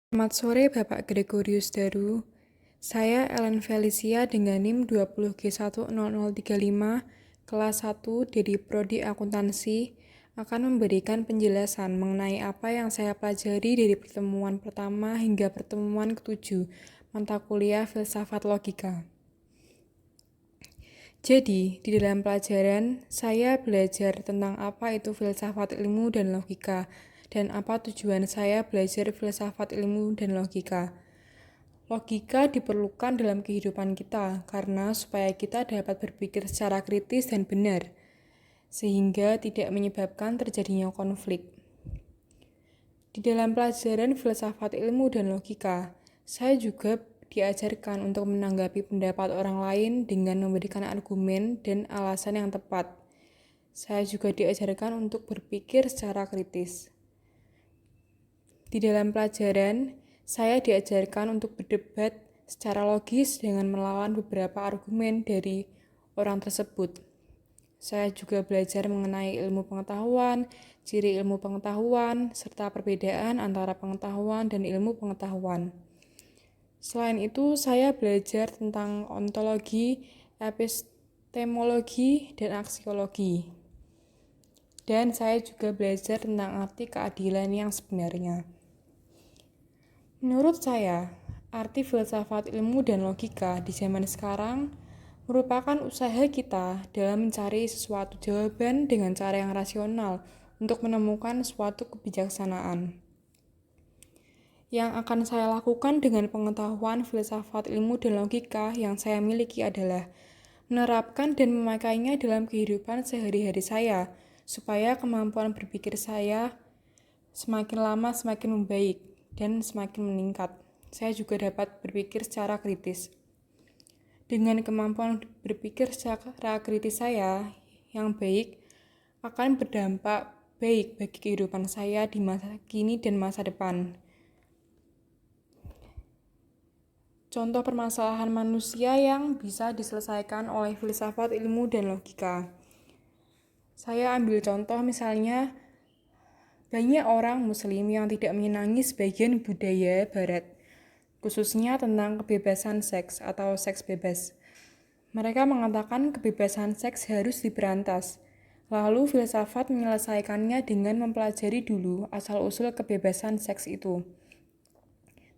Selamat sore Bapak Gregorius Daru. Saya Ellen Felicia dengan NIM 20G10035 kelas 1 dari Prodi Akuntansi akan memberikan penjelasan mengenai apa yang saya pelajari dari pertemuan pertama hingga pertemuan ketujuh mata kuliah Filsafat Logika. Jadi, di dalam pelajaran, saya belajar tentang apa itu filsafat ilmu dan logika, dan apa tujuan saya belajar filsafat ilmu dan logika. Logika diperlukan dalam kehidupan kita, karena supaya kita dapat berpikir secara kritis dan benar, sehingga tidak menyebabkan terjadinya konflik. Di dalam pelajaran filsafat ilmu dan logika, saya juga diajarkan untuk menanggapi pendapat orang lain dengan memberikan argumen dan alasan yang tepat. Saya juga diajarkan untuk berpikir secara kritis. Di dalam pelajaran, saya diajarkan untuk berdebat secara logis dengan melawan beberapa argumen dari orang tersebut. Saya juga belajar mengenai ilmu pengetahuan, ciri ilmu pengetahuan, serta perbedaan antara pengetahuan dan ilmu pengetahuan. Selain itu, saya belajar tentang ontologi, epistemologi, dan aksiologi. Dan saya juga belajar tentang arti keadilan yang sebenarnya. Menurut saya, arti filsafat ilmu dan logika di zaman sekarang merupakan usaha kita dalam mencari sesuatu jawaban dengan cara yang rasional untuk menemukan suatu kebijaksanaan. Yang akan saya lakukan dengan pengetahuan filsafat ilmu dan logika yang saya miliki adalah menerapkan dan memakainya dalam kehidupan sehari-hari saya, supaya kemampuan berpikir saya semakin lama semakin membaik dan semakin meningkat. Saya juga dapat berpikir secara kritis. Dengan kemampuan berpikir secara kritis saya yang baik, akan berdampak baik bagi kehidupan saya di masa kini dan masa depan. Contoh permasalahan manusia yang bisa diselesaikan oleh filsafat ilmu dan logika. Saya ambil contoh misalnya, banyak orang muslim yang tidak menyenangi sebagian budaya barat, khususnya tentang kebebasan seks atau seks bebas. Mereka mengatakan kebebasan seks harus diberantas. Lalu filsafat menyelesaikannya dengan mempelajari dulu asal-usul kebebasan seks itu.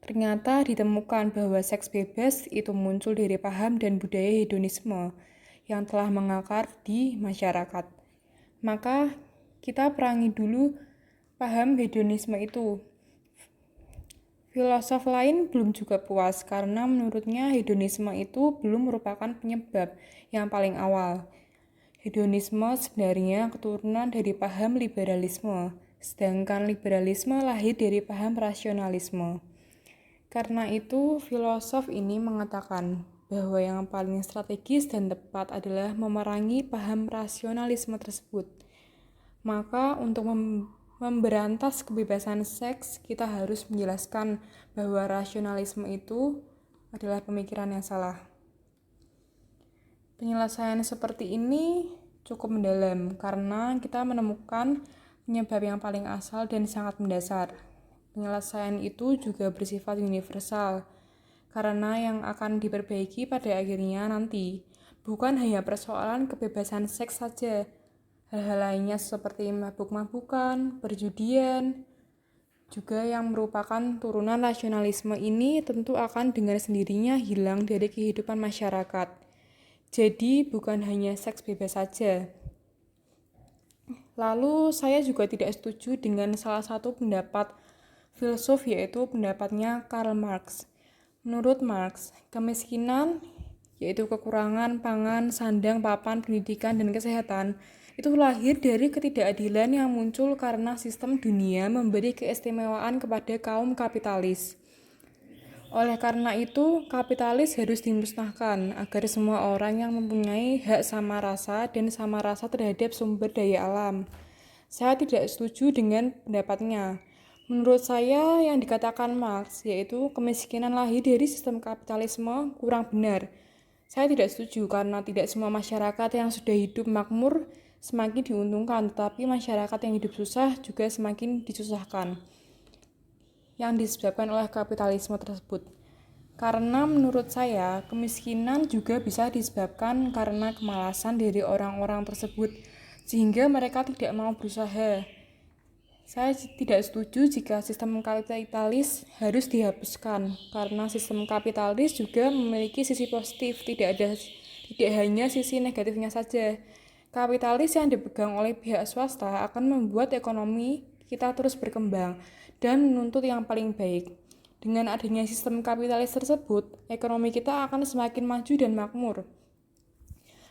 Ternyata ditemukan bahwa seks bebas itu muncul dari paham dan budaya hedonisme yang telah mengakar di masyarakat. Maka kita perangi dulu paham hedonisme itu. Filosof lain belum juga puas karena menurutnya hedonisme itu belum merupakan penyebab yang paling awal. Hedonisme sebenarnya keturunan dari paham liberalisme, sedangkan liberalisme lahir dari paham rasionalisme. Karena itu, filosof ini mengatakan bahwa yang paling strategis dan tepat adalah memerangi paham rasionalisme tersebut. Maka untuk memberantas kebebasan seks, kita harus menjelaskan bahwa rasionalisme itu adalah pemikiran yang salah. Penyelesaian seperti ini cukup mendalam karena kita menemukan penyebab yang paling asal dan sangat mendasar. Penyelesaian itu juga bersifat universal karena yang akan diperbaiki pada akhirnya nanti bukan hanya persoalan kebebasan seks saja, hal-hal lainnya seperti mabuk-mabukan, perjudian, juga yang merupakan turunan rasionalisme ini tentu akan dengan sendirinya hilang dari kehidupan masyarakat. Jadi bukan hanya seks bebas saja. Lalu saya juga tidak setuju dengan salah satu pendapat filsuf yaitu pendapatnya Karl Marx. Menurut Marx, kemiskinan yaitu kekurangan pangan, sandang, papan, pendidikan, dan kesehatan itu lahir dari ketidakadilan yang muncul karena sistem dunia memberi keistimewaan kepada kaum kapitalis. Oleh karena itu, kapitalis harus dimusnahkan agar semua orang yang mempunyai hak sama rasa dan sama rasa terhadap sumber daya alam. Saya tidak setuju dengan pendapatnya. Menurut saya, yang dikatakan Marx, yaitu kemiskinan lahir dari sistem kapitalisme, kurang benar. Saya tidak setuju karena tidak semua masyarakat yang sudah hidup makmur semakin diuntungkan, tetapi masyarakat yang hidup susah juga semakin disusahkan. yang disebabkan oleh kapitalisme tersebut. Karena menurut saya, kemiskinan juga bisa disebabkan karena kemalasan dari orang-orang tersebut, sehingga mereka tidak mau berusaha. Saya tidak setuju jika sistem kapitalis harus dihapuskan, karena sistem kapitalis juga memiliki sisi positif, tidak hanya sisi negatifnya saja. Kapitalis yang dipegang oleh pihak swasta akan membuat ekonomi kita terus berkembang dan menuntut yang paling baik. Dengan adanya sistem kapitalis tersebut, ekonomi kita akan semakin maju dan makmur.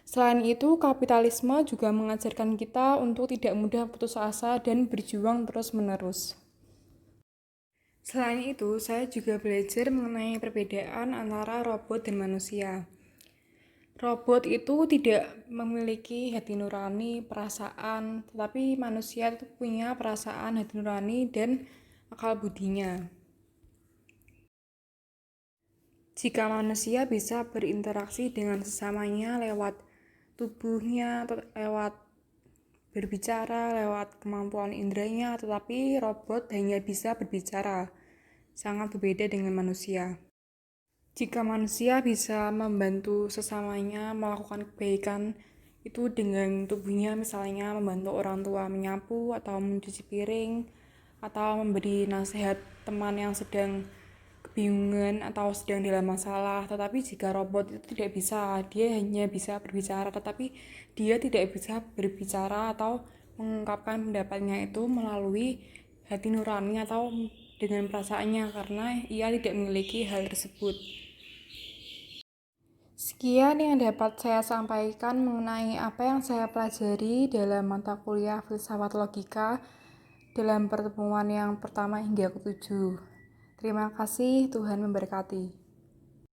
Selain itu, kapitalisme juga mengajarkan kita untuk tidak mudah putus asa dan berjuang terus-menerus. Selain itu, saya juga belajar mengenai perbedaan antara robot dan manusia. Robot itu tidak memiliki hati nurani, perasaan, tetapi manusia itu punya perasaan, hati nurani, dan akal budinya. Jika manusia bisa berinteraksi dengan sesamanya lewat tubuhnya, lewat berbicara, lewat kemampuan inderanya, tetapi robot hanya bisa berbicara, sangat berbeda dengan manusia. Jika manusia bisa membantu sesamanya melakukan kebaikan itu dengan tubuhnya, misalnya membantu orang tua menyapu atau mencuci piring, atau memberi nasihat teman yang sedang kebingungan atau sedang dalam masalah. Tetapi jika robot itu tidak bisa, dia hanya bisa berbicara, tetapi dia tidak bisa berbicara atau mengungkapkan pendapatnya itu melalui hati nurani atau dengan perasaannya, karena ia tidak memiliki hal tersebut. Sekian yang dapat saya sampaikan mengenai apa yang saya pelajari dalam mata kuliah filsafat logika dalam pertemuan yang pertama hingga ke-7. Terima kasih, Tuhan memberkati.